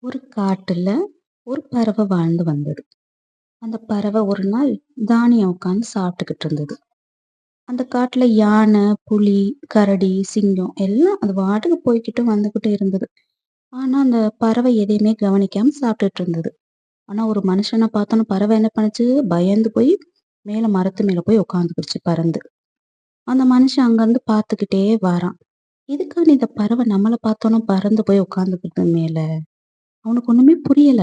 ஒரு காட்டுல ஒரு பறவை வாழ்ந்து வந்தது. அந்த பறவை ஒரு நாள் தானியம் உட்காந்து சாப்பிட்டுக்கிட்டு இருந்தது. அந்த காட்டுல யானை, புலி, கரடி, சிங்கம் எல்லாம் அது பாட்டுக்கு போய்க்கிட்டு வந்துகிட்டு இருந்தது. ஆனா அந்த பறவை எதையுமே கவனிக்காம சாப்பிட்டுட்டு இருந்தது. ஆனா ஒரு மனுஷனை பார்த்தோன்னு பறவை என்ன பண்ணுச்சு, பயந்து போய் மேல மரத்து மேல போய் உட்காந்துக்கிடுச்சு பறந்து. அந்த மனுஷன் அங்கிருந்து பார்த்துக்கிட்டே வாரான். எதுக்காக இந்த பறவை நம்மள பார்த்தோன்னு பறந்து போய் உட்காந்துக்கிட்டு மேல? அவனுக்கு ஒண்ணுமே புரியல.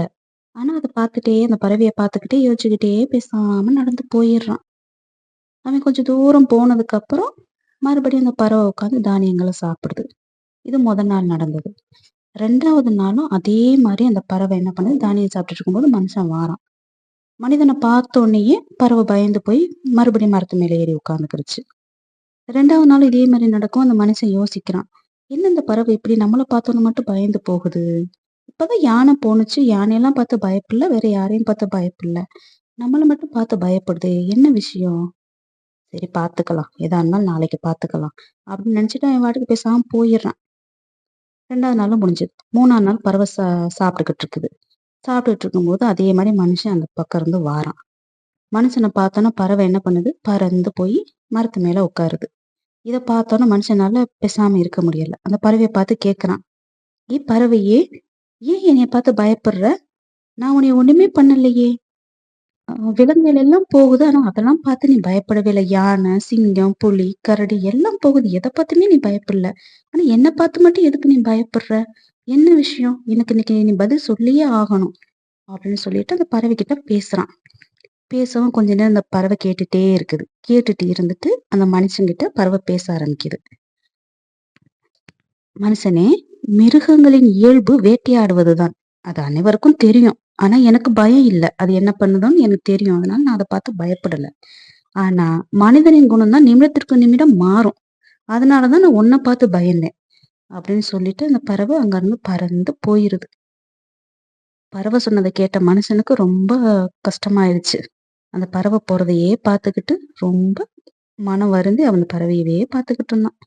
ஆனா அத பார்த்துட்டே அந்த பறவைய பார்த்துக்கிட்டே யோசிச்சுக்கிட்டே பேசாம நடந்து போயிடுறான். அவன் கொஞ்சம் தூரம் போனதுக்கப்புறம், மறுபடியும் அந்த பறவை உட்காந்து தானியங்கள சாப்பிடுது. இது நாள் நடந்தது. 2வது நாளும் அதே மாரி அந்த பறவை என்ன பண்ணுது, தானியம் சாப்பிட்டுட்டு இருக்கும்போது மனுஷன் வாரான். மனிதன பார்த்தோனயே பறவை பயந்து போய் மறுபடியும் மரத்து மேல ஏறி உட்காந்துக்கிடுச்சு. 2வது நாளும் இதே மாரி நடக்கும். அந்த மனுஷன் யோசிக்கிறான். என்ன இந்த பறவை இப்படி நம்மள பார்த்தோன மட்டும் பயந்து போகுது? இப்பதான் யானை போணுச்சு. யானையெல்லாம் பார்த்து பயப்படல. வேற யாரையும் பார்த்து பயப்படல. நம்மள மட்டும் பார்த்து பயப்படுதே! என்ன விஷயம்? சரி பார்த்துக்கலாம். எதா இருந்தாலும் நாளைக்கு பார்த்துக்கலாம். அப்படின்னு நினைச்சுட்டு அவன் பாட்டுக்கு பேசாம போயிடுறான். 2வது நாளும் முடிஞ்சது. 3ஆவது நாள் பறவை சாப்பிட்டுக்கிட்டு இருக்குது. சாப்பிட்டுட்டு இருக்கும்போது அதே மாரி மனுஷன் அந்த பக்கம் இருந்து வாரான். மனுஷன பார்த்தோன்னே பறவை என்ன பண்ணுது? பறந்து போய் மரத்து மேல உட்காருது. இத பார்த்தோன்னே மனுஷனால பேசாம இருக்க முடியல. அந்த பறவைய பார்த்து கேட்குறான். பறவையே! ஏன் என்னைய பார்த்து பயப்படுற? நான் உன்னைய ஒண்ணுமே பண்ணலையே! விலங்குகள் எல்லாம் போகுது. ஆனா அதெல்லாம் பார்த்து நீ பயப்படவே இல்ல. யானை, சிங்கம், புலி, கரடி எல்லாம் போகுது. எத பார்த்துமே நீ பயப்படல. ஆனா என்ன பார்த்து மட்டும் எதுக்கு நீ பயப்படுற? என்ன விஷயம்? எனக்கு இன்னைக்கு நீ பதில் சொல்லியே ஆகணும். அப்படின்னு சொல்லிட்டு அந்த பறவைகிட்ட பேசுறான். பேசவும் கொஞ்ச நேரம் அந்த பறவை கேட்டுட்டே இருக்குது. கேட்டுட்டு இருந்துட்டு அந்த மனுஷங்கிட்ட பறவை பேச ஆரம்பிக்குது. மனுஷனே, மிருகங்களின் இயல்பு வேட்டையாடுவதுதான். அது அனைவருக்கும் தெரியும். ஆனா எனக்கு பயம் இல்ல. அது என்ன பண்ணுதுன்னு எனக்கு தெரியும். அதனால நான் அத பார்த்து பயப்படல. ஆனா மனிதனின் குணம் தான் நிமிடத்திற்கு நிமிடம் மாறும். அதனால தான் நான் உன்ன பார்த்து பயந்தேன். அப்படின்னு சொல்லிட்டு அந்த பறவை அங்கருந்து பறந்து போயிருது. பறவை சொன்னத கேட்ட மனுஷனுக்கு ரொம்ப கஷ்டமாயிருச்சு. அந்த பறவை போறதையே பார்த்துக்கிட்டு ரொம்ப மனம் வருந்தி அந்த பறவையவே பார்த்துக்கிட்டு இருந்தான்.